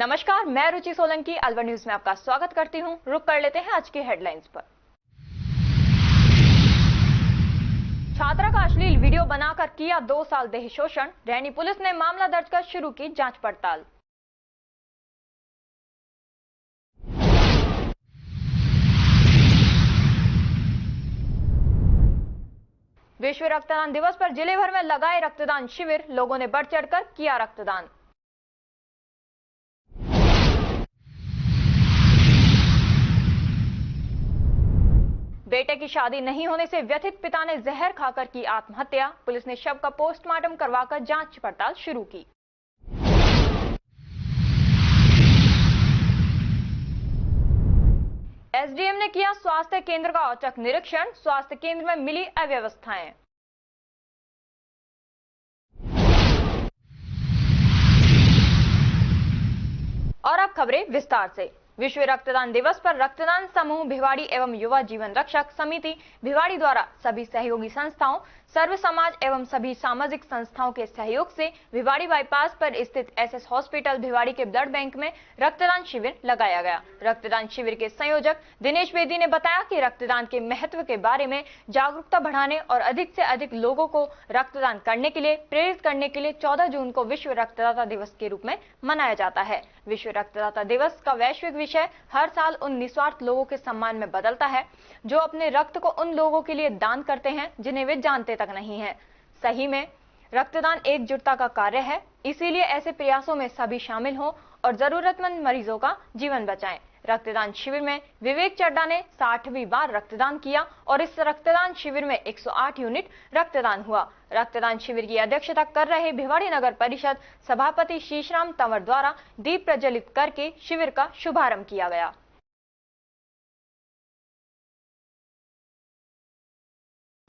नमस्कार, मैं रुचि सोलंकी अलवर न्यूज में आपका स्वागत करती हूं। रुक कर लेते हैं आज की हेडलाइंस पर। छात्रा का अश्लील वीडियो बनाकर किया 2 साल देह शोषण, रैनी पुलिस ने मामला दर्ज कर शुरू की जांच पड़ताल। विश्व रक्तदान दिवस पर जिले भर में लगाए रक्तदान शिविर, लोगों ने बढ़ चढ़कर किया रक्तदान। बेटे की शादी नहीं होने से व्यथित पिता ने जहर खाकर की आत्महत्या, पुलिस ने शव का पोस्टमार्टम करवाकर जांच पड़ताल शुरू की। एसडीएम ने किया स्वास्थ्य केंद्र का औचक निरीक्षण, स्वास्थ्य केंद्र में मिली अव्यवस्थाएं। और अब खबरें विस्तार से। विश्व रक्तदान दिवस पर रक्तदान समूह भिवाड़ी एवं युवा जीवन रक्षक समिति भिवाड़ी द्वारा सभी सहयोगी संस्थाओं, सर्व समाज एवं सभी सामाजिक संस्थाओं के सहयोग से भिवाड़ी बाईपास पर स्थित एसएस हॉस्पिटल भिवाड़ी के ब्लड बैंक में रक्तदान शिविर लगाया गया। रक्तदान शिविर के संयोजक दिनेश बेदी ने बताया कि रक्तदान के महत्व के बारे में जागरूकता बढ़ाने और अधिक से अधिक लोगों को रक्तदान करने के लिए प्रेरित करने के लिए 14 जून को विश्व रक्तदाता दिवस के रूप में मनाया जाता है। विश्व रक्तदाता दिवस का वैश्विक विषय हर साल उन निस्वार्थ लोगों के सम्मान में बदलता है जो अपने रक्त को उन लोगों के लिए दान करते हैं जिन्हें वे जानते तक नहीं है। सही में रक्तदान एकजुटता का कार्य है, इसीलिए ऐसे प्रयासों में सभी शामिल हों और जरूरतमंद मरीजों का जीवन बचाएं। रक्तदान शिविर में विवेक चड्डा ने 60वीं बार रक्तदान किया और इस रक्तदान शिविर में 108 यूनिट रक्तदान हुआ। रक्तदान शिविर की अध्यक्षता कर रहे भिवाड़ी नगर परिषद सभापति शीशराम तंवर द्वारा दीप प्रज्वलित करके शिविर का शुभारंभ किया गया।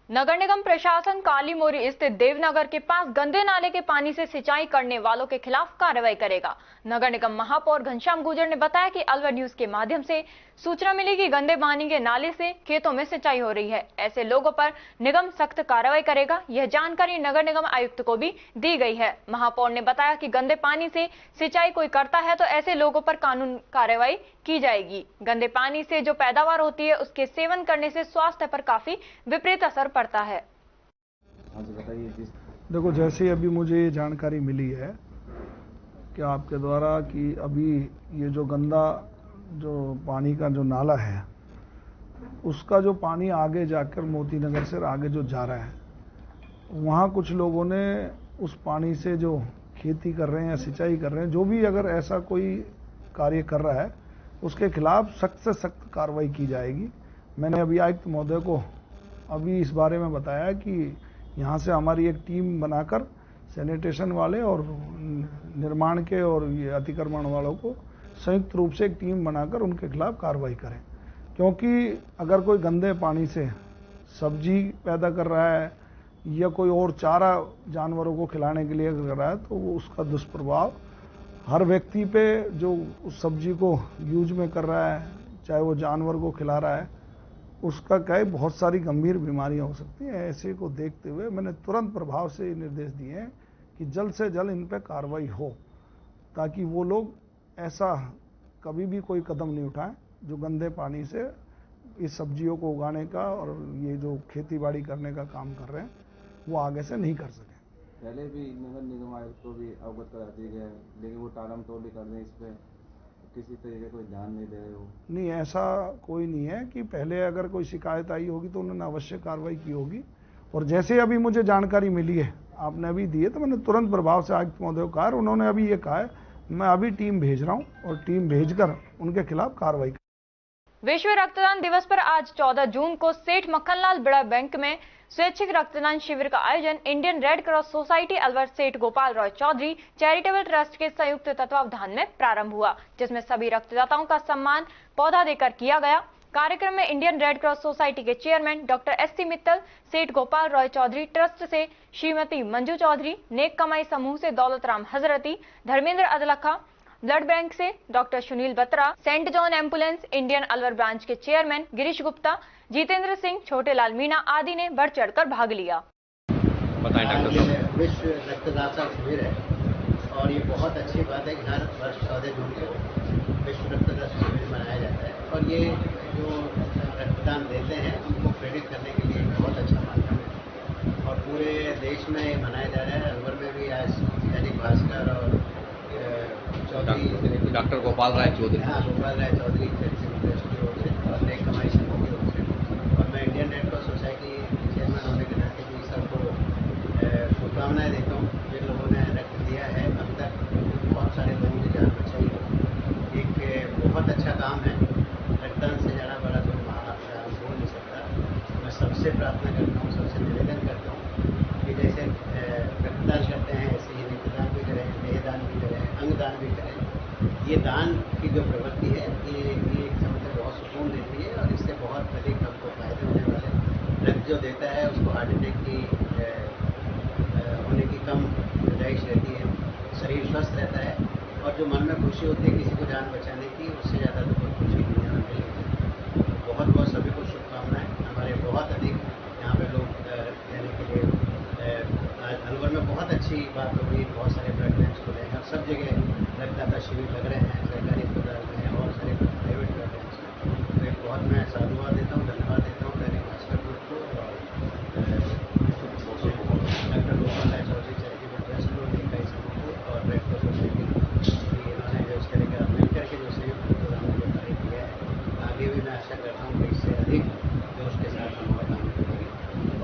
नगर निगम प्रशासन काली मोरी स्थित देवनगर के पास गंदे नाले के पानी से सिंचाई करने वालों के खिलाफ कार्रवाई करेगा। नगर निगम महापौर घनश्याम गुर्जर ने बताया कि अलवर न्यूज के माध्यम से सूचना मिली कि गंदे पानी के नाले से खेतों में सिंचाई हो रही है। ऐसे लोगों पर निगम सख्त कार्रवाई करेगा। यह जानकारी नगर निगम आयुक्त को भी दी गई है। महापौर ने बताया कि गंदे पानी से सिंचाई कोई करता है तो ऐसे लोगों पर कानून कार्रवाई की जाएगी। गंदे पानी से जो पैदावार होती है उसके सेवन करने से स्वास्थ्य पर काफी विपरीत असर पड़ता है। देखो, जैसे अभी मुझे ये जानकारी मिली है कि आपके द्वारा कि अभी ये जो गंदा जो पानी का जो नाला है उसका जो पानी आगे जाकर मोती नगर से आगे जो जा रहा है, वहाँ कुछ लोगों ने उस पानी से जो खेती कर रहे हैं या सिंचाई कर रहे हैं, जो भी अगर ऐसा कोई कार्य कर रहा है उसके खिलाफ सख्त से सख्त कार्रवाई की जाएगी। मैंने अभी आयुक्त महोदय को अभी इस बारे में बताया कि यहाँ से हमारी एक टीम बनाकर सैनिटेशन वाले और निर्माण के और ये अतिक्रमण वालों को संयुक्त रूप से एक टीम बनाकर उनके खिलाफ कार्रवाई करें, क्योंकि अगर कोई गंदे पानी से सब्जी पैदा कर रहा है या कोई और चारा जानवरों को खिलाने के लिए कर रहा है तो वो उसका दुष्प्रभाव हर व्यक्ति पे जो उस सब्जी को यूज में कर रहा है, चाहे वो जानवर को खिला रहा है, उसका क्या है बहुत सारी गंभीर बीमारियां हो सकती हैं। ऐसे को देखते हुए मैंने तुरंत प्रभाव से निर्देश दिए हैं कि जल्द से जल्द इन पर कार्रवाई हो, ताकि वो लोग ऐसा कभी भी कोई कदम नहीं उठाएं जो गंदे पानी से इस सब्जियों को उगाने का और ये जो खेती बाड़ी करने का काम कर रहे हैं वो आगे से नहीं कर सके। पहले भी नगर निगम आयुक्त को भी अवगत करा दिए गए, लेकिन वो टालम टोली कर रहे हैं, इस पर किसी तरीके कोई ध्यान नहीं दे रहे हो? नहीं, ऐसा कोई नहीं है कि पहले अगर कोई शिकायत आई होगी तो उन्होंने अवश्य कार्रवाई की होगी। और जैसे अभी मुझे जानकारी मिली है, आपने अभी दी है, तो मैंने तुरंत प्रभाव से आयुक्त महोदय को कहा, उन्होंने अभी ये कहा है मैं अभी टीम भेज रहा हूँ और टीम भेजकर उनके खिलाफ कार्रवाई। विश्व रक्तदान दिवस पर आज 14 जून को सेठ मक्खनलाल ब्लड बैंक में स्वैच्छिक रक्तदान शिविर का आयोजन Indian red cross society Alwar सेठ गोपाल रॉय चौधरी चैरिटेबल ट्रस्ट के संयुक्त तत्वावधान में प्रारंभ हुआ, जिसमें सभी रक्तदाताओं का सम्मान पौधा देकर किया गया। कार्यक्रम में इंडियन रेड क्रॉस सोसाइटी के चेयरमैन डॉक्टर एस.सी. मित्तल, सेठ गोपाल रॉय चौधरी ट्रस्ट से श्रीमती मंजू चौधरी, नेक कमाई समूह से दौलत राम हजरती, धर्मेंद्र अदलखा, ब्लड बैंक से doctor Sunil Batra, Saint John ambulance Indian Alwar branch के चेयरमैन गिरीश गुप्ता, जितेंद्र सिंह, छोटेलाल मीणा आदि ने बढ़ चढ़कर भाग लिया। बताएं डॉक्टर साहब। विश्व रक्तदाता शिविर है और ये बहुत अच्छी बात है कि हर वर्ष 14 जून को विश्व रक्तदान शिविर मनाया जाता है और ये जो रक्तदान देते हैं उनको प्रेरित करने के लिए बहुत अच्छा माध्यम है और पूरे देश में ये मनाया जा रहा है। अलवर में भी आज दैनिक भास्कर और चौधरी डॉक्टर गोपाल राय चौधरी, हाँ, गोपाल राय चौधरी चैरिटेबल ट्रस्ट की ओर से और नेक कमाई समूह की ओर से और मैं Indian red cross society chairman होने के नाते भी सबको शुभकामनाएं देता हूँ। जिन लोगों ने रक्त दिया है अब तक बहुत सारे लोगों की जान बचाई है। एक बहुत अच्छा काम है, रक्तदान से ज़्यादा बड़ा कोई महान हो नहीं सकता। मैं सबसे प्रार्थना करता हूँ, सबसे निवेदन करता हूँ कि जैसे रक्तदान करते हैं ऐसे ही नेत्रदान भी करें, देहदान भी करें, अंगदान भी करें। ये दान की जो प्रवृत्ति है ये एक समय बहुत सुकून देती है और इससे बहुत अधिक हमको फायदे होने वाले। रक्त जो देता है उसको हार्ट अटैक की होने की कम गुंजाइश रहती है, शरीर स्वस्थ रहता है और जो मन में खुशी होती है किसी को जान बचाने की, उससे ज़्यादा तो कोई खुशी दुनिया में मिलेगी। बहुत बहुत सभी को शुभकामनाएं। हमारे बहुत अधिक यहाँ पे लोग रक्त देने के लिए अलवर में बहुत अच्छी बात हो गई, बहुत सारे ब्लड बैंक खुले हैं और सब जगह रक्तदाता शिविर लग रहे हैं, सरकारी अस्पताल में और सारे प्राइवेट ब्लड बैंक में। तो एक बहुत मैं साधुवाद देता हूँ, धन्यवाद देता हूँ दैनिक भास्कर ग्रुप को और doctor Gopal Rai Chaudhary charitable trust को, नेक कमाई समूह को और रेड क्रॉस सोसाइटी को। इन्होंने जो इस तरह का मिलकर के जो संयुक्त प्रोग्राम जो कार्य किया है, आगे भी मैं आशा करता हूँ कि इससे अधिक जोश के साथ हम और काम करेंगे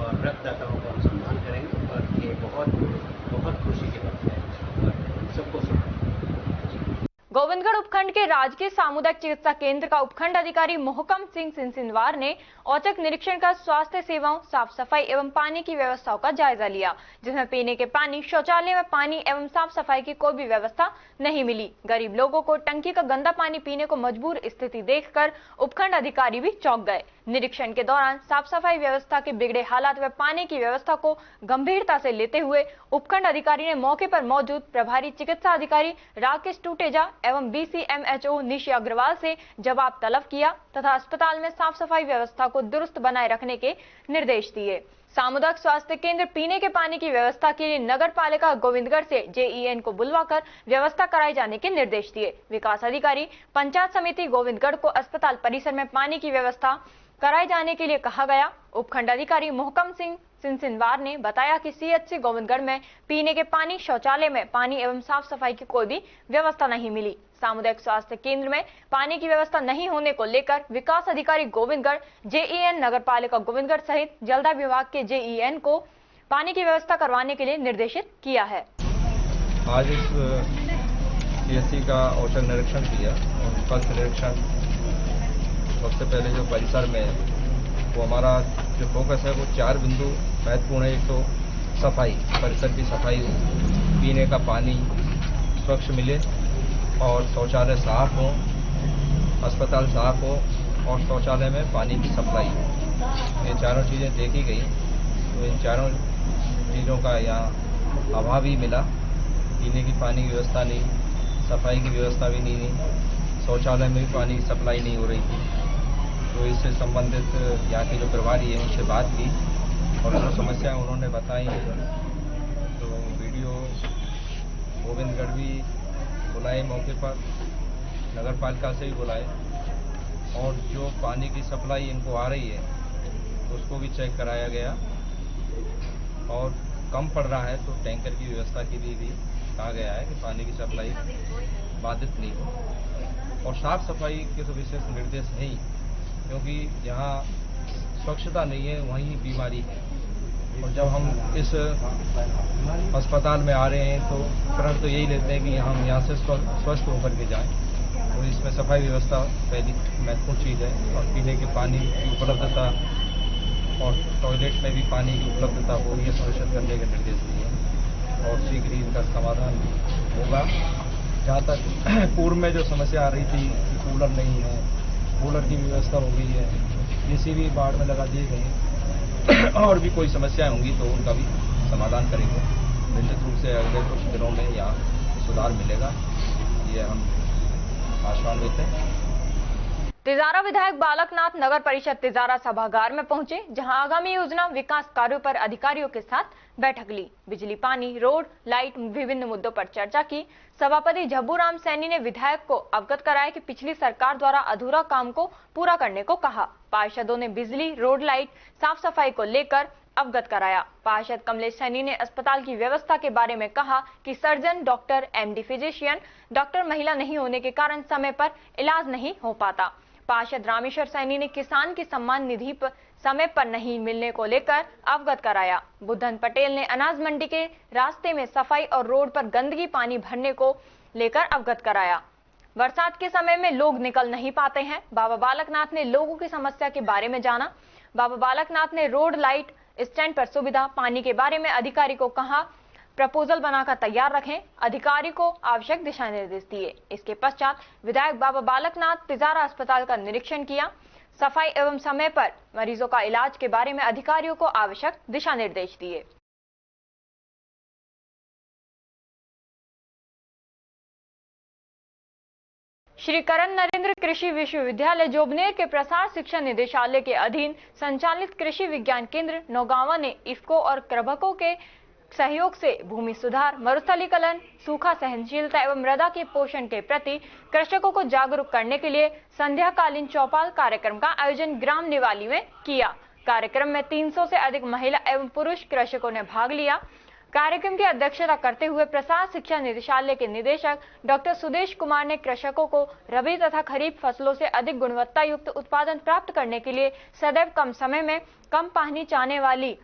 और रक्तदाताओं का हम सम्मान करेंगे और ये बहुत खुशी की बात है और सबको गोविंदगढ़ उपखंड के राजकीय सामुदायिक चिकित्सा केंद्र का उपखंड अधिकारी मोहकम सिंह सिंसिनवार ने औचक निरीक्षण कर स्वास्थ्य सेवाओं, साफ सफाई एवं पानी की व्यवस्थाओं का जायजा लिया, जिसमें पीने के पानी, शौचालय में पानी एवं साफ सफाई की कोई भी व्यवस्था नहीं मिली। गरीब लोगों को टंकी का गंदा पानी पीने को मजबूर स्थिति देखकर उपखंड अधिकारी भी चौंक गए। निरीक्षण के दौरान साफ सफाई व्यवस्था के बिगड़े हालात व पानी की व्यवस्था को गंभीरता से लेते हुए उपखंड अधिकारी ने मौके पर मौजूद प्रभारी चिकित्सा अधिकारी राकेश टूटेजा एवं BCMHO निशी अग्रवाल से जवाब तलब किया तथा अस्पताल में साफ सफाई व्यवस्था को दुरुस्त बनाए रखने के निर्देश दिए। सामुदायिक स्वास्थ्य केंद्र पीने के पानी की व्यवस्था के लिए नगर पालिका गोविंदगढ़ से JEN को बुलवाकर व्यवस्था कराए जाने के निर्देश दिए। विकास अधिकारी पंचायत समिति गोविंदगढ़ को अस्पताल परिसर में पानी की व्यवस्था कराए जाने के लिए कहा गया। उपखंड अधिकारी मोहकम सिंह सिंसिनवार ने बताया कि CHC गोविंदगढ़ में पीने के पानी, शौचालय में पानी एवं साफ सफाई की कोई भी व्यवस्था नहीं मिली। सामुदायिक स्वास्थ्य केंद्र में पानी की व्यवस्था नहीं होने को लेकर विकास अधिकारी गोविंदगढ़, JEN नगर पालिका गोविंदगढ़ सहित जलदाय विभाग के JEN को पानी की व्यवस्था करवाने के लिए निर्देशित किया है। आज इस CHC का औचक निरीक्षण किया और स्वास्थ्य निरीक्षण सबसे पहले जो परिसर में वो हमारा जो फोकस है वो 4 बिंदु महत्वपूर्ण है। एक तो सफाई, परिसर की सफाई, पीने का पानी स्वच्छ मिले और शौचालय साफ हो, अस्पताल साफ हो और शौचालय में पानी की सप्लाई हो। ये चारों चीज़ें देखी गई तो इन चारों चीज़ों का यहाँ अभाव ही मिला। पीने की पानी की व्यवस्था नहीं, सफाई की व्यवस्था भी नहीं, शौचालय में भी पानी की सप्लाई नहीं हो रही थी। तो इससे संबंधित यहाँ के जो प्रभारी है उनसे बात की और जो समस्याएं उन्होंने बताई तो वीडियो गोविंदगढ़ भी बुलाए मौके पर, नगर पालिका से भी बुलाए और जो पानी की सप्लाई इनको आ रही है उसको भी चेक कराया गया और कम पड़ रहा है तो टैंकर की व्यवस्था की भी कहा गया है कि पानी की सप्लाई बाधित नहीं हो। और साफ सफाई के तो विशेष निर्देश नहीं, क्योंकि जहाँ स्वच्छता नहीं है वहीं बीमारी है। और जब हम इस अस्पताल में आ रहे हैं तो प्रण तो यही लेते हैं कि हम यहाँ से स्वस्थ होकर के जाएं। तो इसमें सफाई व्यवस्था पहली महत्वपूर्ण चीज़ है और पीने के पानी की उपलब्धता और टॉयलेट में भी पानी की उपलब्धता हो ये सुनिश्चित करने के निर्देश दिए हैं और शीघ्र ही इनका समाधान होगा। जहाँ तक पूर्व में जो समस्या आ रही थी कि कूलर नहीं है, कूलर की व्यवस्था हो गई है, AC भी बाढ़ में लगा दिए गए और भी कोई समस्याएं होंगी तो उनका भी समाधान करेंगे। निश्चित रूप से अगले कुछ दिनों में यहाँ सुधार मिलेगा, ये हम आशान्वित हैं। तिजारा विधायक बालकनाथ नगर परिषद तिजारा सभागार में पहुंचे, जहां आगामी योजना विकास कार्यों पर अधिकारियों के साथ बैठक ली। बिजली, पानी, रोड, लाइट, विभिन्न मुद्दों पर चर्चा की। सभापति झब्बूराम सैनी ने विधायक को अवगत कराया कि पिछली सरकार द्वारा अधूरा काम को पूरा करने को कहा। पार्षदों ने बिजली, रोड, लाइट, साफ सफाई को लेकर अवगत कराया। पार्षद कमलेश सैनी ने अस्पताल की व्यवस्था के बारे में कहा कि surgeon, doctor, MD physician, doctor महिला नहीं होने के कारण समय पर इलाज नहीं हो पाता। पार्षद रामेश्वर सैनी ने किसान की सम्मान निधि पर समय पर नहीं मिलने को लेकर अवगत कराया। बुद्धन पटेल ने अनाज मंडी के रास्ते में सफाई और रोड पर गंदगी पानी भरने को लेकर अवगत कराया। बरसात के समय में लोग निकल नहीं पाते हैं। बाबा बालकनाथ ने लोगों की समस्या के बारे में जाना। बाबा बालकनाथ ने रोड, लाइट, स्टैंड पर सुविधा, पानी के बारे में अधिकारी को कहा प्रपोजल बनाकर तैयार रखें। अधिकारी को आवश्यक दिशा निर्देश दिए। इसके पश्चात विधायक बाबा बालकनाथ तिजारा अस्पताल का निरीक्षण किया। सफाई एवं समय पर मरीजों का इलाज के बारे में अधिकारियों को आवश्यक दिशा निर्देश दिए। श्री करण नरेंद्र कृषि विश्वविद्यालय जोबनेर के प्रसार शिक्षा निदेशालय के अधीन संचालित कृषि विज्ञान केंद्र नौगांवा ने इफ्को और क्रभको के सहयोग से भूमि सुधार, मरुस्थलीकरण, सूखा सहनशीलता एवं मृदा के पोषण के प्रति कृषकों को जागरूक करने के लिए संध्याकालीन चौपाल कार्यक्रम का आयोजन ग्राम निवाली में किया। कार्यक्रम में 300 से अधिक महिला एवं पुरुष कृषकों ने भाग लिया। कार्यक्रम की अध्यक्षता करते हुए प्रसार शिक्षा निदेशालय के निदेशक डॉक्टर सुदेश कुमार ने कृषकों को रबी तथा खरीफ फसलों से अधिक गुणवत्ता युक्त उत्पादन प्राप्त करने के लिए सदैव कम समय में कम पानी चाहने वाली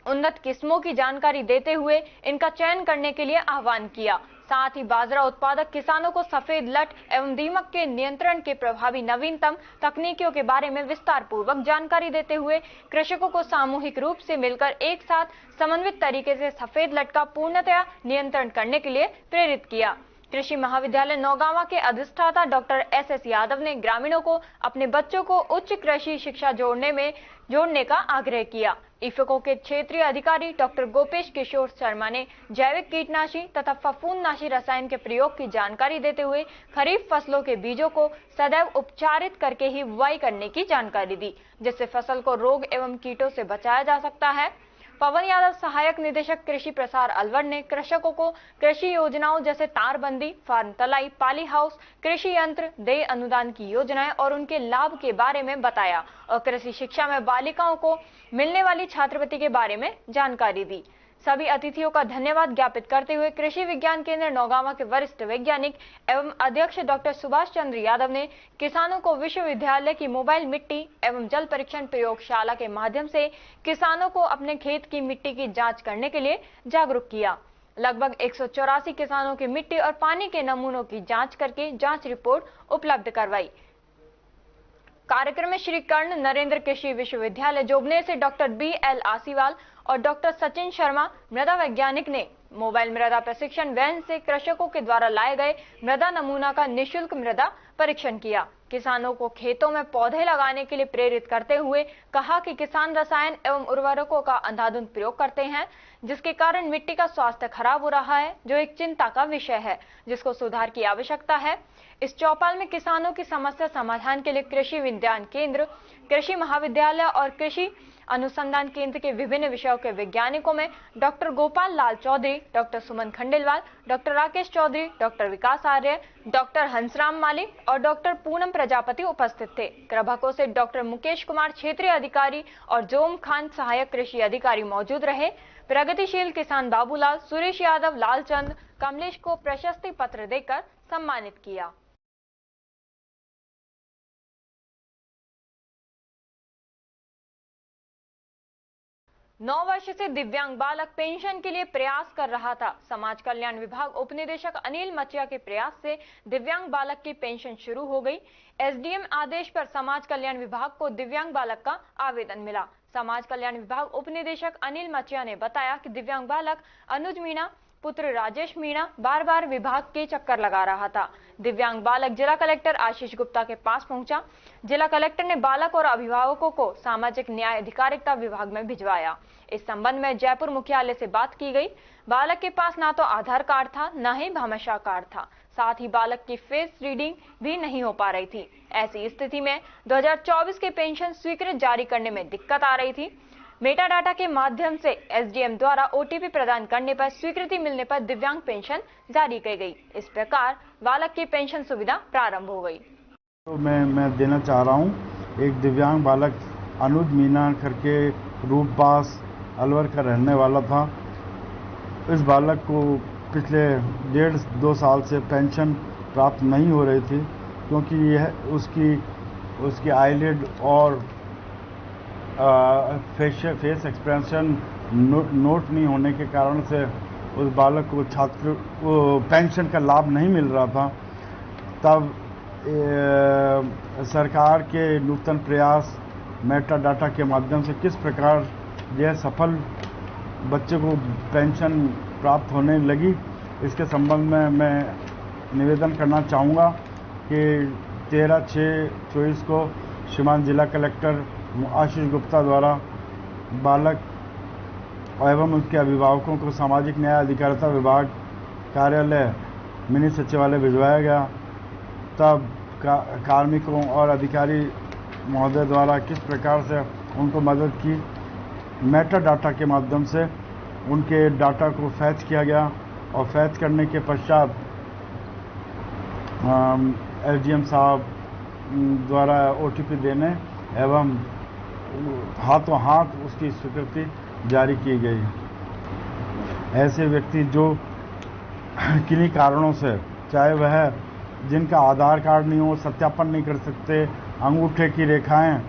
उन्नत किस्मों की जानकारी देते हुए इनका चयन करने के लिए आह्वान किया। साथ ही बाजरा उत्पादक किसानों को सफेद लट एवं दीमक के नियंत्रण के प्रभावी नवीनतम तकनीकियों के बारे में विस्तार पूर्वक जानकारी देते हुए कृषकों को सामूहिक रूप से मिलकर एक साथ समन्वित तरीके से सफेद लट का पूर्णतया नियंत्रण करने के लिए प्रेरित किया। कृषि महाविद्यालय नौगांवा के अधिष्ठाता डॉक्टर एस यादव ने ग्रामीणों को अपने बच्चों को उच्च कृषि शिक्षा जोड़ने का आग्रह किया। इफ्को के क्षेत्रीय अधिकारी डॉक्टर गोपेश किशोर शर्मा ने जैविक कीटनाशी तथा फफूंदनाशी रसायन के प्रयोग की जानकारी देते हुए खरीफ फसलों के बीजों को सदैव उपचारित करके ही बुआई करने की जानकारी दी, जिससे फसल को रोग एवं कीटों से बचाया जा सकता है। पवन यादव सहायक निदेशक कृषि प्रसार अलवर ने कृषकों को कृषि योजनाओं जैसे तारबंदी, फार्म तलाई, पाली हाउस, कृषि यंत्र, देय अनुदान की योजनाएं और उनके लाभ के बारे में बताया और कृषि शिक्षा में बालिकाओं को मिलने वाली छात्रवृत्ति के बारे में जानकारी दी। सभी अतिथियों का धन्यवाद ज्ञापित करते हुए कृषि विज्ञान केंद्र नौगांवा के वरिष्ठ वैज्ञानिक एवं अध्यक्ष डॉक्टर सुभाष चंद्र यादव ने किसानों को विश्वविद्यालय की मोबाइल मिट्टी एवं जल परीक्षण प्रयोगशाला के माध्यम से किसानों को अपने खेत की मिट्टी की जांच करने के लिए जागरूक किया। लगभग 184 किसानों की मिट्टी और पानी के नमूनों की जांच करके जांच रिपोर्ट उपलब्ध करवाई। कार्यक्रम में श्री कर्ण नरेंद्र कृषि विश्वविद्यालय जोबनेर से डॉक्टर BL आसीवाल और डॉक्टर सचिन शर्मा मृदा वैज्ञानिक ने मोबाइल मृदा प्रशिक्षण वैन से कृषकों के द्वारा लाए गए मृदा नमूना का निःशुल्क मृदा परीक्षण किया। किसानों को खेतों में पौधे लगाने के लिए प्रेरित करते हुए कहा कि किसान रसायन एवं उर्वरकों का अंधाधुंध प्रयोग करते हैं, जिसके कारण मिट्टी का स्वास्थ्य खराब हो रहा है, जो एक चिंता का विषय है, जिसको सुधार की आवश्यकता है। इस चौपाल में किसानों की समस्या समाधान के लिए कृषि विज्ञान केंद्र, कृषि महाविद्यालय और कृषि अनुसंधान केंद्र के विभिन्न विषयों के वैज्ञानिकों में डॉक्टर गोपाल लाल चौधरी, डॉक्टर सुमन खंडेलवाल, डॉक्टर राकेश चौधरी, डॉक्टर विकास आर्य, डॉक्टर हंसराम मालिक और डॉक्टर पूनम प्रजापति उपस्थित थे। क्रभको से डॉक्टर मुकेश कुमार क्षेत्रीय अधिकारी और जोम खान सहायक कृषि अधिकारी मौजूद रहे। प्रगतिशील किसान बाबूलाल, सुरेश यादव, लालचंद, कमलेश को प्रशस्ति पत्र देकर सम्मानित किया। 9 वर्ष से दिव्यांग बालक पेंशन के लिए प्रयास कर रहा था। समाज कल्याण विभाग उपनिदेशक अनिल मचिया के प्रयास से दिव्यांग बालक की पेंशन शुरू हो गई। एसडीएम आदेश पर समाज कल्याण विभाग को दिव्यांग बालक का आवेदन मिला। समाज कल्याण विभाग उपनिदेशक अनिल मचिया ने बताया कि दिव्यांग बालक अनुज मीणा पुत्र राजेश मीणा बार बार विभाग के चक्कर लगा रहा था। दिव्यांग बालक जिला कलेक्टर आशीष गुप्ता के पास पहुंचा। जिला कलेक्टर ने बालक और अभिभावकों को सामाजिक न्याय अधिकारिता विभाग में भिजवाया। इस संबंध में जयपुर मुख्यालय से बात की गई। बालक के पास ना तो आधार कार्ड था, न ही भामाशाह कार्ड था। साथ ही बालक की फेस रीडिंग भी नहीं हो पा रही थी। ऐसी स्थिति में 2024 के पेंशन स्वीकृत जारी करने में दिक्कत आ रही थी। मेटा डाटा के माध्यम से एसडीएम द्वारा ओटीपी प्रदान करने पर स्वीकृति मिलने पर दिव्यांग पेंशन जारी की गई। इस प्रकार बालक की पेंशन सुविधा प्रारंभ हो गई। तो मैं देना चाह रहा हूँ, एक दिव्यांग बालक अनुज मीना करके रूपबास अलवर का रहने वाला था। इस बालक को पिछले 1.5-2 साल से पेंशन प्राप्त नहीं हो रही थी, क्योंकि यह उसकी आईलिड और फेस एक्सप्रेशन नोट नहीं होने के कारण से उस बालक को पेंशन का लाभ नहीं मिल रहा था। तब सरकार के नूतन प्रयास मेटा डाटा के माध्यम से किस प्रकार यह सफल बच्चे को पेंशन प्राप्त होने लगी, इसके संबंध में मैं निवेदन करना चाहूँगा कि 13/6/24 को श्रीमान जिला कलेक्टर आशीष गुप्ता द्वारा बालक एवं उसके अभिभावकों को सामाजिक न्याय अधिकारिता विभाग कार्यालय मिनी सचिवालय भिजवाया गया। तब कार्मिकों और अधिकारी महोदय द्वारा किस प्रकार से उनको मदद की, मेटा डाटा के माध्यम से उनके डाटा को फैच किया गया और फैच करने के पश्चात एसडीएम साहब द्वारा ओटीपी देने एवं हाथों हाथ उसकी स्वीकृति जारी की गई। ऐसे व्यक्ति जो किन्हीं कारणों से, चाहे वह जिनका आधार कार्ड नहीं हो, सत्यापन नहीं कर सकते, अंगूठे की रेखाएं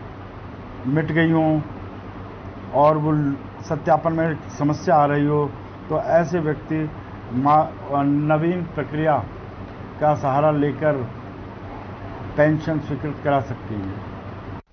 मिट गई हों और वो सत्यापन में समस्या आ रही हो, तो ऐसे व्यक्ति नवीन प्रक्रिया का सहारा लेकर पेंशन स्वीकृत करा सकती है।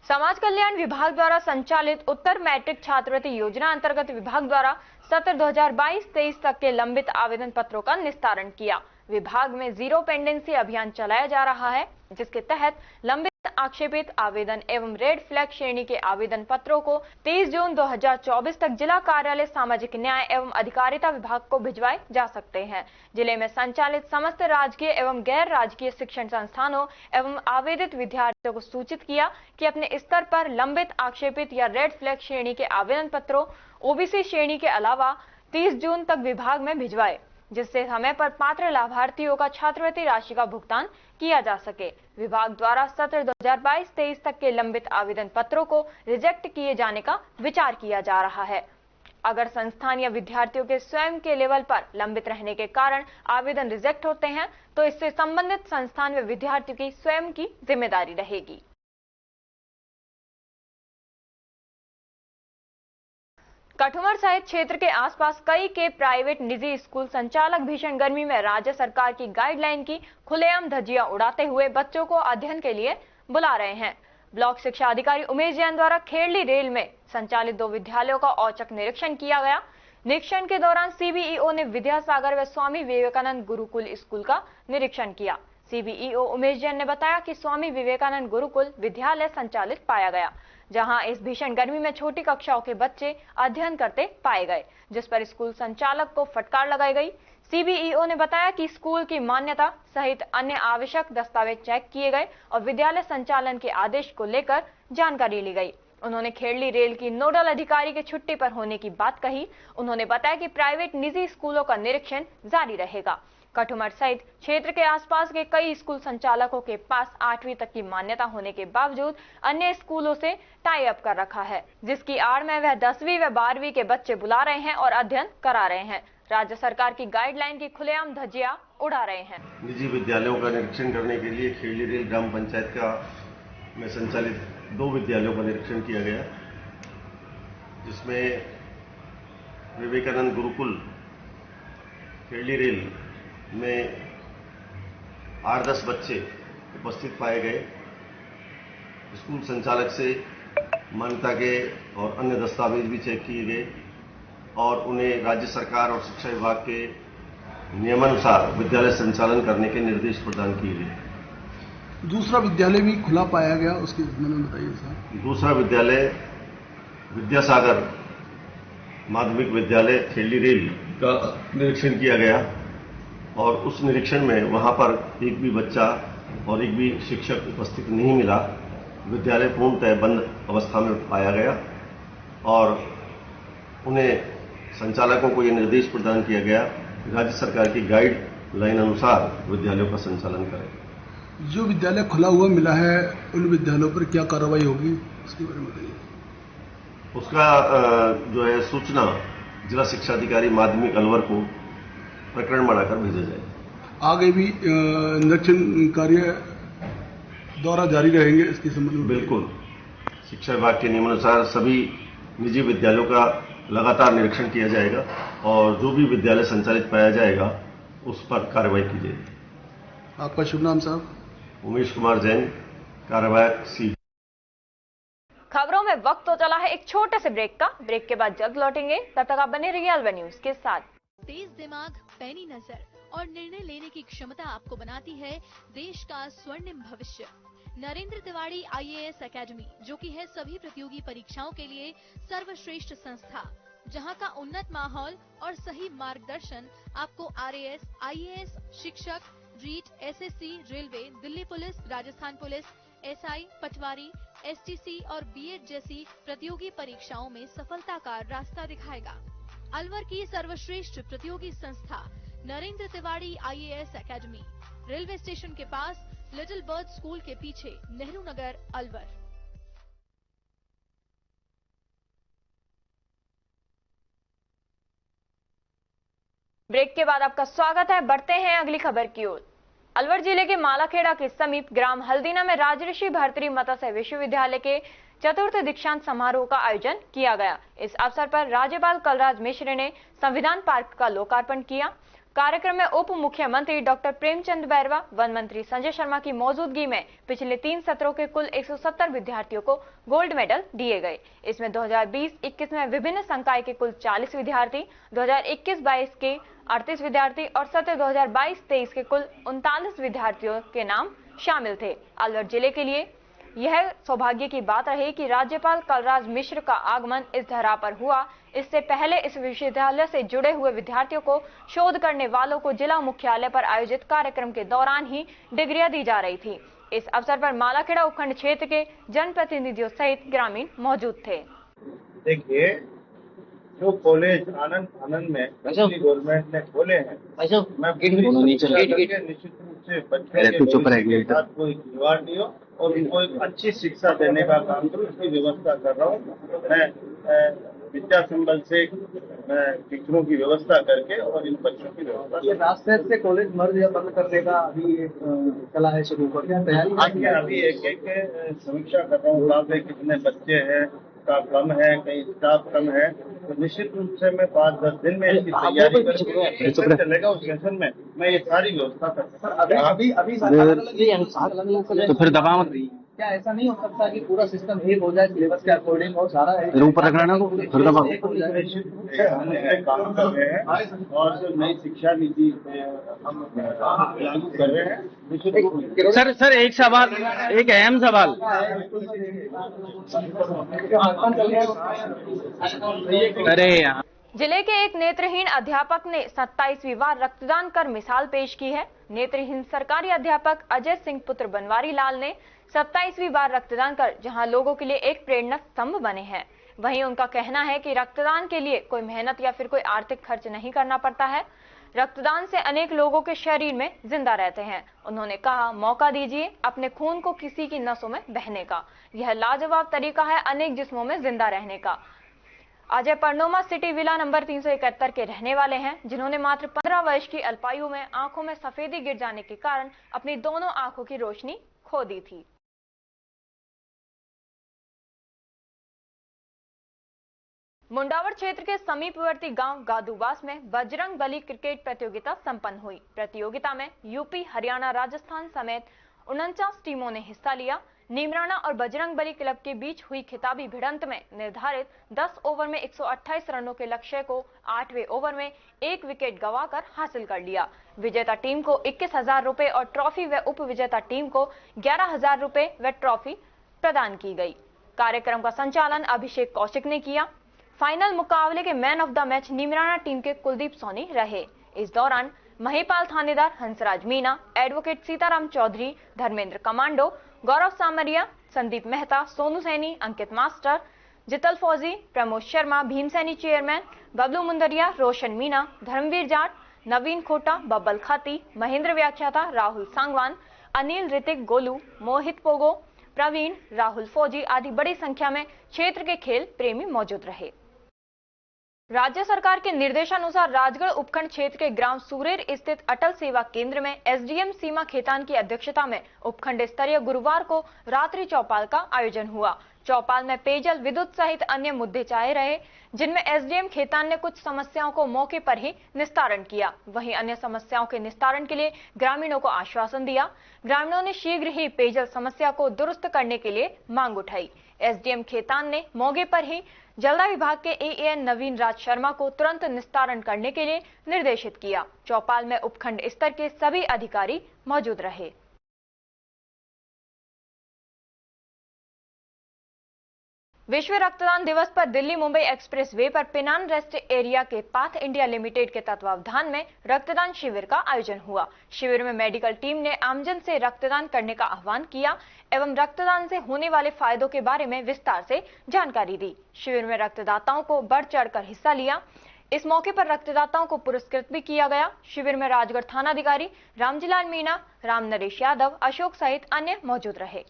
समाज कल्याण विभाग द्वारा संचालित उत्तर मैट्रिक छात्रवृत्ति योजना अंतर्गत विभाग द्वारा सत्र 2022-23 तक के लंबित आवेदन पत्रों का निस्तारण किया। विभाग में जीरो पेंडेंसी अभियान चलाया जा रहा है, जिसके तहत लंबित आक्षेपित आवेदन एवं रेड फ्लैग श्रेणी के आवेदन पत्रों को 23 जून 2024 तक जिला कार्यालय सामाजिक न्याय एवं अधिकारिता विभाग को भिजवाए जा सकते हैं। जिले में संचालित समस्त राजकीय एवं गैर राजकीय शिक्षण संस्थानों एवं आवेदित विद्यार्थियों को सूचित किया कि अपने स्तर पर लंबित आक्षेपित या रेड फ्लैग श्रेणी के आवेदन पत्रों ओबीसी श्रेणी के अलावा 30 जून तक विभाग में भिजवाए, जिससे समय पर पात्र लाभार्थियों का छात्रवृत्ति राशि का भुगतान किया जा सके। विभाग द्वारा सत्र 2022-23 तक के लंबित आवेदन पत्रों को रिजेक्ट किए जाने का विचार किया जा रहा है। अगर संस्थान या विद्यार्थियों के स्वयं के लेवल पर लंबित रहने के कारण आवेदन रिजेक्ट होते हैं, तो इससे संबंधित संस्थान व विद्यार्थियों की स्वयं की जिम्मेदारी रहेगी। कठुमर सहित क्षेत्र के आसपास कई के प्राइवेट निजी स्कूल संचालक भीषण गर्मी में राज्य सरकार की गाइडलाइन की खुलेआम धज्जियां उड़ाते हुए बच्चों को अध्ययन के लिए बुला रहे हैं। ब्लॉक शिक्षा अधिकारी उमेश जैन द्वारा खेड़ली रेल में संचालित 2 विद्यालयों का औचक निरीक्षण किया गया। निरीक्षण के दौरान सीबीईओ ने विद्यासागर व स्वामी विवेकानंद गुरुकुल स्कूल का निरीक्षण किया। सीबीईओ उमेश जैन ने बताया कि स्वामी विवेकानंद गुरुकुल विद्यालय संचालित पाया गया, जहां इस भीषण गर्मी में छोटी कक्षाओं के बच्चे अध्ययन करते पाए गए, जिस पर स्कूल संचालक को फटकार लगाई गई। सीबीईओ ने बताया कि स्कूल की मान्यता सहित अन्य आवश्यक दस्तावेज चेक किए गए और विद्यालय संचालन के आदेश को लेकर जानकारी ली गई। उन्होंने खेड़ली रेल की नोडल अधिकारी के छुट्टी पर होने की बात कही। उन्होंने बताया कि प्राइवेट निजी स्कूलों का निरीक्षण जारी रहेगा। कठुमर सहित क्षेत्र के आसपास के कई स्कूल संचालकों के पास 8वीं तक की मान्यता होने के बावजूद अन्य स्कूलों से टाई अप कर रखा है, जिसकी आड़ में वह 10वीं व 12वीं के बच्चे बुला रहे हैं और अध्ययन करा रहे हैं। राज्य सरकार की गाइडलाइन की खुलेआम धज्जियां उड़ा रहे हैं। निजी विद्यालयों का निरीक्षण करने के लिए खेड़ली रेल ग्राम पंचायत में संचालित 2 विद्यालयों का निरीक्षण किया गया, जिसमें विवेकानंद गुरुकुल खेड़ली रेल में 8-10 बच्चे उपस्थित पाए गए। स्कूल संचालक से मान्यता के और अन्य दस्तावेज भी चेक किए गए और उन्हें राज्य सरकार और शिक्षा विभाग के नियमानुसार विद्यालय संचालन करने के निर्देश प्रदान किए गए। दूसरा विद्यालय भी खुला पाया गया, उसके बारे में बताइए साहब। दूसरा विद्यालय विद्यासागर माध्यमिक विद्यालय खेली रेल का निरीक्षण किया गया और उस निरीक्षण में वहां पर एक भी बच्चा और एक भी शिक्षक उपस्थित नहीं मिला। विद्यालय पूर्णतः बंद अवस्था में पाया गया और उन्हें संचालकों को यह निर्देश प्रदान किया गया कि राज्य सरकार की गाइडलाइन अनुसार विद्यालयों का संचालन करें। जो विद्यालय खुला हुआ मिला है उन विद्यालयों पर क्या कार्रवाई होगी, उसके बारे में बताइए। उसका जो है सूचना जिला शिक्षा अधिकारी माध्यमिक अलवर को प्रकरण बनाकर भेजा जाए। आगे भी निरीक्षण कार्य दौरा जारी रहेंगे इसके संबंध में? बिल्कुल, शिक्षा विभाग के नियमानुसार सभी निजी विद्यालयों का लगातार निरीक्षण किया जाएगा और जो भी विद्यालय संचालित पाया जाएगा उस पर कार्रवाई की जाएगी। आपका शुभ नाम साहब? उमेश कुमार जैन, कार्यवाहक सी। खबरों में वक्त तो चला है एक छोटे से ब्रेक का। ब्रेक के बाद जल्द लौटेंगे, तब तक आप बने रहिए अलवर न्यूज के साथ। तेज दिमाग, पैनी नजर और निर्णय लेने की क्षमता आपको बनाती है देश का स्वर्णिम भविष्य। नरेंद्र तिवारी IAS एकेडमी, जो कि है सभी प्रतियोगी परीक्षाओं के लिए सर्वश्रेष्ठ संस्था, जहां का उन्नत माहौल और सही मार्गदर्शन आपको RAS, IAS, शिक्षक, REET, SSC, railway, Delhi police, Rajasthan police, SI, Patwari, STC और BEd जैसी प्रतियोगी परीक्षाओं में सफलता का रास्ता दिखाएगा। अलवर की सर्वश्रेष्ठ प्रतियोगी संस्था Narendra Tiwari IAS academy, railway station के पास, लिटिल बर्ड स्कूल के पीछे, नेहरू नगर, अलवर। ब्रेक के बाद आपका स्वागत है। बढ़ते हैं अगली खबर की ओर। अलवर जिले के मालाखेड़ा के समीप ग्राम हल्दीना में राजऋषि भर्तृहरि मत्स्य विश्वविद्यालय के चतुर्थ दीक्षांत समारोह का आयोजन किया गया। इस अवसर पर राज्यपाल कलराज मिश्र ने संविधान पार्क का लोकार्पण किया। कार्यक्रम में उप मुख्यमंत्री डॉक्टर प्रेमचंद बैरवा, वन मंत्री संजय शर्मा की मौजूदगी में पिछले 3 सत्रों के कुल 170 विद्यार्थियों को गोल्ड मेडल दिए गए। इसमें 2020-21 में विभिन्न संकाय के कुल 40 विद्यार्थी, 2021-22 के 38 विद्यार्थी और सत्र 2022-23 के कुल 39 विद्यार्थियों के नाम शामिल थे। अलवर जिले के लिए यह सौभाग्य की बात रही कि राज्यपाल कलराज मिश्र का आगमन इस धरा पर हुआ। इससे पहले इस विश्वविद्यालय से जुड़े हुए विद्यार्थियों को शोध करने वालों को जिला मुख्यालय पर आयोजित कार्यक्रम के दौरान ही डिग्रियां दी जा रही थी। इस अवसर पर मालाखेड़ा उपखंड क्षेत्र के जनप्रतिनिधियों सहित ग्रामीण मौजूद थे। देखिए, जो कॉलेज आनंद में गवर्नमेंट ने खोले हैं, मैं निश्चित रूप से बच्चों के साथ कोई खिलवाड़ नहीं हो और उनको एक अच्छी शिक्षा देने का काम करूँ, इसकी व्यवस्था कर रहा हूँ। मैं विद्या संबल से टीचरों की व्यवस्था करके और इन बच्चों की व्यवस्था। ये रास्ते से कॉलेज मर्ज या बंद करने का अभी चला है, शुरू कर दिया तैयारी? अभी एक समीक्षा कर रहा हूँ, क्लास में कितने बच्चे हैं, स्टाफ कम है, कहीं स्टाफ कम है, तो निश्चित रूप से मैं 5-10 दिन में इसकी तैयारी करके चलेगा उस सेशन में मैं ये सारी व्यवस्था कर सकता। अभी तो फिर दबाव क्या ऐसा नहीं हो सकता कि पूरा सिस्टम एक हो जाए, सिलेबस के अकॉर्डिंग और सारा ऊपर रख लेना को फिर दबाव? हम काम कर रहे हैं और जो नई शिक्षा नीति हम लागू कर रहे हैं। सर एक सवाल, एक अहम सवाल। अरे यार, जिले के एक नेत्रहीन अध्यापक ने 27वीं बार रक्तदान कर मिसाल पेश की है। नेत्रहीन सरकारी अध्यापक अजय सिंह पुत्र बनवारी लाल ने 27वीं बार रक्तदान कर जहां लोगों के लिए एक प्रेरणा स्तंभ बने हैं, वहीं उनका कहना है कि रक्तदान के लिए कोई मेहनत या फिर कोई आर्थिक खर्च नहीं करना पड़ता है। रक्तदान से अनेक लोगों के शरीर में जिंदा रहते हैं। उन्होंने कहा, मौका दीजिए अपने खून को किसी की नसों में बहने का, यह लाजवाब तरीका है अनेक जिस्मों में जिंदा रहने का। अजय परनोमा सिटी विला नंबर 371 के रहने वाले हैं, जिन्होंने मात्र 15 वर्ष की अल्पायु में आंखों में सफेदी गिर जाने के कारण अपनी दोनों आंखों की रोशनी खो दी थी। मुंडावर क्षेत्र के समीपवर्ती गांव गादूवास में बजरंग बली क्रिकेट प्रतियोगिता संपन्न हुई। प्रतियोगिता में यूपी, हरियाणा, राजस्थान समेत 49 टीमों ने हिस्सा लिया। नीमराना और बजरंगबली क्लब के बीच हुई खिताबी भिड़ंत में निर्धारित 10 ओवर में 128 रनों के लक्ष्य को 8वें ओवर में 1 विकेट गंवाकर हासिल कर लिया। विजेता टीम को 21,000 रुपए और ट्रॉफी व उप विजेता टीम को 11,000 रुपए व ट्रॉफी प्रदान की गई। कार्यक्रम का संचालन अभिषेक कौशिक ने किया। फाइनल मुकाबले के man of the match Neemrana team के कुलदीप सोनी रहे। इस दौरान महिपाल थानेदार हंसराज मीना, एडवोकेट सीताराम चौधरी, धर्मेंद्र कमांडो, गौरव सामरिया, संदीप मेहता, सोनू सैनी, अंकित मास्टर, जितल फौजी, प्रमोद शर्मा, भीमसैनी चेयरमैन, बबलू मुंदरिया, रोशन मीना, धर्मवीर जाट, नवीन खोटा, बब्बल खाती, महेंद्र व्याख्याता, राहुल सांगवान, अनिल, ऋतिक, गोलू, मोहित पोगो, प्रवीण, राहुल फौजी आदि बड़ी संख्या में क्षेत्र के खेल प्रेमी मौजूद रहे। राज्य सरकार के निर्देशानुसार राजगढ़ उपखंड क्षेत्र के ग्राम सूरेर स्थित अटल सेवा केंद्र में एसडीएम सीमा खेतान की अध्यक्षता में उपखंड स्तरीय गुरुवार को रात्रि चौपाल का आयोजन हुआ। चौपाल में पेयजल, विद्युत सहित अन्य मुद्दे चाहे रहे, जिनमें एसडीएम खेतान ने कुछ समस्याओं को मौके पर ही निस्तारण किया। वहीं अन्य समस्याओं के निस्तारण के लिए ग्रामीणों को आश्वासन दिया। ग्रामीणों ने शीघ्र ही पेयजल समस्या को दुरुस्त करने के लिए मांग उठाई। एसडीएम खेतान ने मौके पर ही जलदा विभाग के एएन नवीन राज शर्मा को तुरंत निस्तारण करने के लिए निर्देशित किया। चौपाल में उपखंड स्तर के सभी अधिकारी मौजूद रहे। विश्व रक्तदान दिवस पर दिल्ली मुंबई एक्सप्रेस वे पर पिनान रेस्ट एरिया के पाथ इंडिया लिमिटेड के तत्वावधान में रक्तदान शिविर का आयोजन हुआ। शिविर में मेडिकल टीम ने आमजन से रक्तदान करने का आह्वान किया एवं रक्तदान से होने वाले फायदों के बारे में विस्तार से जानकारी दी। शिविर में रक्तदाताओं को बढ़ चढ़कर हिस्सा लिया। इस मौके पर रक्तदाताओं को पुरस्कृत भी किया गया। शिविर में राजगढ़ थानाधिकारी रामजीलाल मीणा, राम नरेश यादव, अशोक सहित अन्य मौजूद रहे।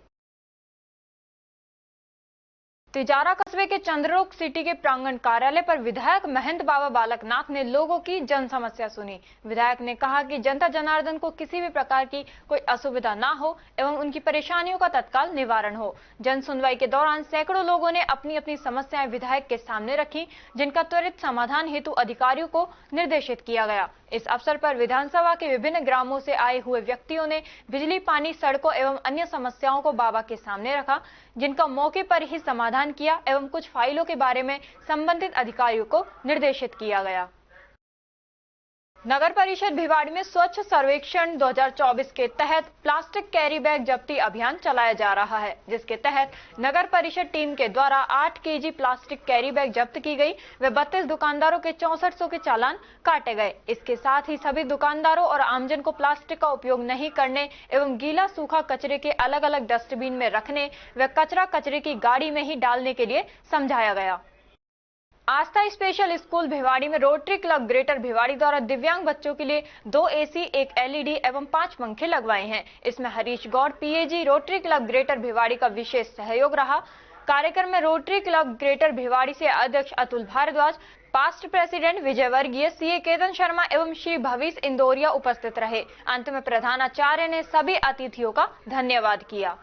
तिजारा कस्बे के चंद्रलोक सिटी के प्रांगण कार्यालय पर विधायक महंत बाबा बालकनाथ ने लोगों की जन समस्या सुनी। विधायक ने कहा कि जनता जनार्दन को किसी भी प्रकार की कोई असुविधा ना हो एवं उनकी परेशानियों का तत्काल निवारण हो। जन सुनवाई के दौरान सैकड़ों लोगों ने अपनी अपनी समस्याएं विधायक के सामने रखी, जिनका त्वरित समाधान हेतु अधिकारियों को निर्देशित किया गया। इस अवसर पर विधानसभा के विभिन्न ग्रामों से आए हुए व्यक्तियों ने बिजली, पानी, सड़कों एवं अन्य समस्याओं को बाबा के सामने रखा, जिनका मौके पर ही समाधान किया एवं कुछ फाइलों के बारे में संबंधित अधिकारियों को निर्देशित किया गया। नगर परिषद भिवाड़ी में स्वच्छ सर्वेक्षण 2024 के तहत प्लास्टिक कैरी बैग जब्ती अभियान चलाया जा रहा है, जिसके तहत नगर परिषद टीम के द्वारा 8 केजी प्लास्टिक कैरी बैग जब्त की गई व 32 दुकानदारों के 6400 के चालान काटे गए। इसके साथ ही सभी दुकानदारों और आमजन को प्लास्टिक का उपयोग नहीं करने एवं गीला सूखा कचरे के अलग अलग डस्टबिन में रखने व कचरा कचरे की गाड़ी में ही डालने के लिए समझाया गया। आस्था स्पेशल स्कूल भिवाड़ी में रोटरी क्लब ग्रेटर भिवाड़ी द्वारा दिव्यांग बच्चों के लिए 2 एसी, 1 एलईडी एवं 5 पंखे लगवाए हैं। इसमें Harish Gaur PAG rotary club greater Bhiwadi का विशेष सहयोग रहा। कार्यक्रम में रोटरी क्लब ग्रेटर भिवाड़ी से अध्यक्ष अतुल भारद्वाज, पास्ट प्रेसिडेंट विजय वर्गीय, सीए केतन शर्मा एवं श्री भविष इंदौरिया उपस्थित रहे। अंत में प्रधानाचार्य ने सभी अतिथियों का धन्यवाद किया।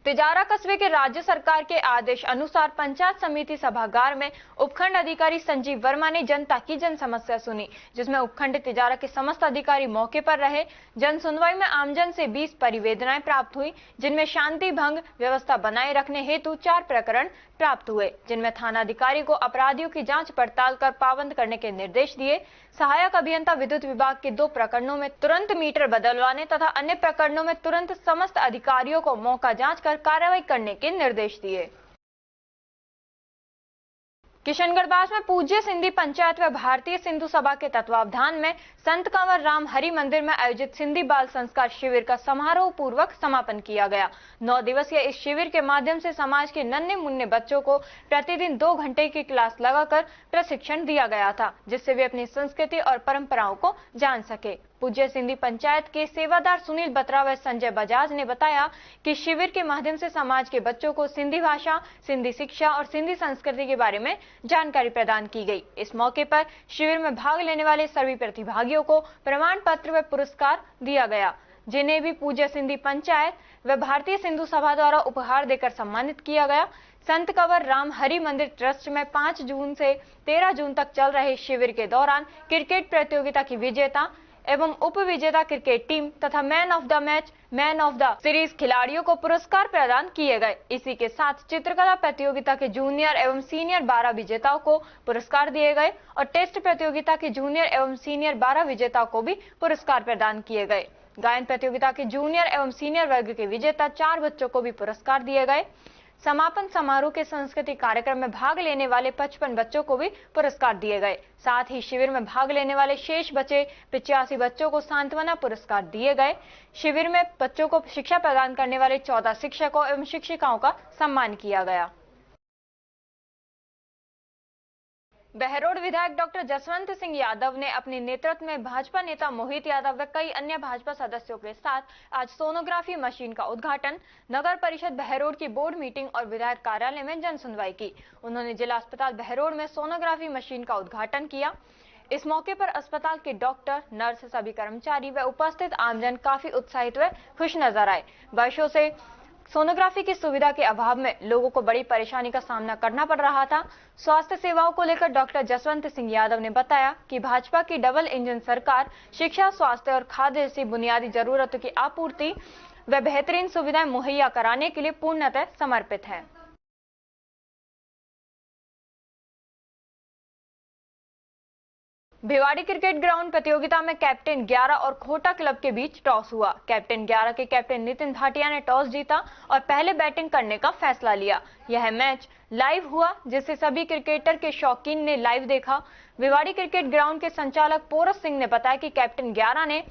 तिजारा कस्बे के राज्य सरकार के आदेश अनुसार पंचायत समिति सभागार में उपखंड अधिकारी संजीव वर्मा ने जनता की जन समस्या सुनी, जिसमें उपखंड तिजारा के समस्त अधिकारी मौके पर रहे। जन सुनवाई में आमजन से 20 परिवेदनाएं प्राप्त हुई, जिनमें शांति भंग व्यवस्था बनाए रखने हेतु 4 प्रकरण प्राप्त हुए, जिनमें थानाधिकारी को अपराधियों की जांच पड़ताल कर पाबंद करने के निर्देश दिए। सहायक अभियंता विद्युत विभाग के 2 प्रकरणों में तुरंत मीटर बदलवाने तथा अन्य प्रकरणों में तुरंत समस्त अधिकारियों को मौका जांच कर कार्रवाई करने के निर्देश दिए। किशनगढ़ में पूज्य सिंधी पंचायत व भारतीय सिंधु सभा के तत्वावधान में संत कंवर राम हरि मंदिर में आयोजित सिंधी बाल संस्कार शिविर का समारोह पूर्वक समापन किया गया। 9 दिवसीय इस शिविर के माध्यम से समाज के नन्हे मुन्ने बच्चों को प्रतिदिन 2 घंटे की क्लास लगाकर प्रशिक्षण दिया गया था, जिससे वे अपनी संस्कृति और परंपराओं को जान सके। पूज्य सिंधी पंचायत के सेवादार सुनील बत्रा व संजय बजाज ने बताया कि शिविर के माध्यम से समाज के बच्चों को सिंधी भाषा, सिंधी शिक्षा और सिंधी संस्कृति के बारे में जानकारी प्रदान की गई। इस मौके पर शिविर में भाग लेने वाले सभी प्रतिभागियों को प्रमाण पत्र व पुरस्कार दिया गया, जिन्हें भी पूज्य सिंधी पंचायत व भारतीय सिंधु सभा द्वारा उपहार देकर सम्मानित किया गया। संत कंवर राम हरि मंदिर ट्रस्ट में 5 जून से 13 जून तक चल रहे शिविर के दौरान क्रिकेट प्रतियोगिता की विजेता एवं उप विजेता क्रिकेट टीम तथा man of the match, man of the series खिलाड़ियों को पुरस्कार प्रदान किए गए। इसी के साथ चित्रकला प्रतियोगिता के जूनियर एवं सीनियर 12 विजेताओं को पुरस्कार दिए गए और टेस्ट प्रतियोगिता के जूनियर एवं सीनियर 12 विजेताओं को भी पुरस्कार प्रदान किए गए। गायन प्रतियोगिता के जूनियर एवं सीनियर वर्ग के विजेता 4 बच्चों को भी पुरस्कार दिए गए। समापन समारोह के सांस्कृतिक कार्यक्रम में भाग लेने वाले 55 बच्चों को भी पुरस्कार दिए गए। साथ ही शिविर में भाग लेने वाले शेष बचे 85 बच्चों को सांत्वना पुरस्कार दिए गए। शिविर में बच्चों को शिक्षा प्रदान करने वाले 14 शिक्षकों एवं शिक्षिकाओं का सम्मान किया गया। बहरोड विधायक डॉक्टर जसवंत सिंह यादव ने अपने नेतृत्व में भाजपा नेता मोहित यादव व कई अन्य भाजपा सदस्यों के साथ आज सोनोग्राफी मशीन का उद्घाटन, नगर परिषद बहरोड की बोर्ड मीटिंग और विधायक कार्यालय में जन सुनवाई की। उन्होंने जिला अस्पताल बहरोड में सोनोग्राफी मशीन का उद्घाटन किया। इस मौके पर अस्पताल के डॉक्टर, नर्स, सभी कर्मचारी व उपस्थित आमजन काफी उत्साहित व खुश नजर आए। वर्षों से सोनोग्राफी की सुविधा के अभाव में लोगों को बड़ी परेशानी का सामना करना पड़ रहा था। स्वास्थ्य सेवाओं को लेकर डॉक्टर जसवंत सिंह यादव ने बताया कि भाजपा की डबल इंजन सरकार शिक्षा, स्वास्थ्य और खाद्य जैसी बुनियादी जरूरतों की आपूर्ति व बेहतरीन सुविधाएं मुहैया कराने के लिए पूर्णतः समर्पित है। भिवाड़ी क्रिकेट ग्राउंड प्रतियोगिता में कैप्टन 11 और खोटा क्लब के बीच टॉस हुआ। कैप्टन 11 के कैप्टन नितिन भाटिया ने टॉस जीता और पहले बैटिंग करने का फैसला लिया। यह मैच लाइव हुआ जिसे सभी क्रिकेटर के शौकीन ने लाइव देखा। भिवाड़ी क्रिकेट ग्राउंड के संचालक पोरस सिंह ने बताया कि कैप्टन 11 ने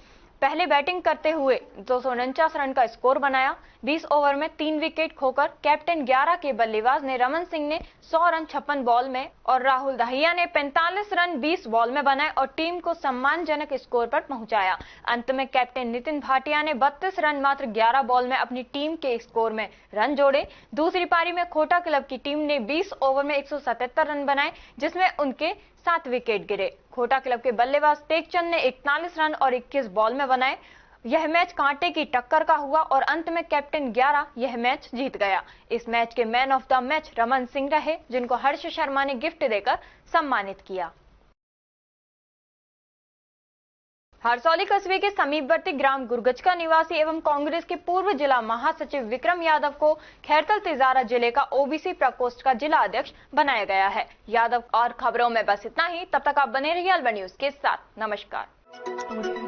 पहले बैटिंग करते हुए 249 रन का स्कोर बनाया। 20 ओवर में 3 विकेट खोकर कैप्टन 11 के बल्लेबाज ने रमन सिंह ने 100 रन 56 बॉल में और राहुल दहिया ने 45 रन 20 बॉल में बनाए और टीम को सम्मानजनक स्कोर पर पहुंचाया। अंत में कैप्टन नितिन भाटिया ने 32 रन मात्र 11 बॉल में अपनी टीम के स्कोर में रन जोड़े। दूसरी पारी में खोटा क्लब की टीम ने 20 ओवर में 177 रन बनाए जिसमें उनके 7 विकेट गिरे। खोटा क्लब के बल्लेबाज टेकचंद ने 41 रन और 21 बॉल में बनाए। यह मैच कांटे की टक्कर का हुआ और अंत में कैप्टन 11 यह मैच जीत गया। इस मैच के man of the match Raman Singh रहे, जिनको हर्ष शर्मा ने गिफ्ट देकर सम्मानित किया। हरसौली कस्बे के समीपवर्ती ग्राम गुरगचका निवासी एवं कांग्रेस के पूर्व जिला महासचिव विक्रम यादव को खैरतल तिजारा जिले का ओबीसी प्रकोष्ठ का जिला अध्यक्ष बनाया गया है। यादव और खबरों में बस इतना ही। तब तक आप बने रहिए अल्वा न्यूज के साथ। नमस्कार।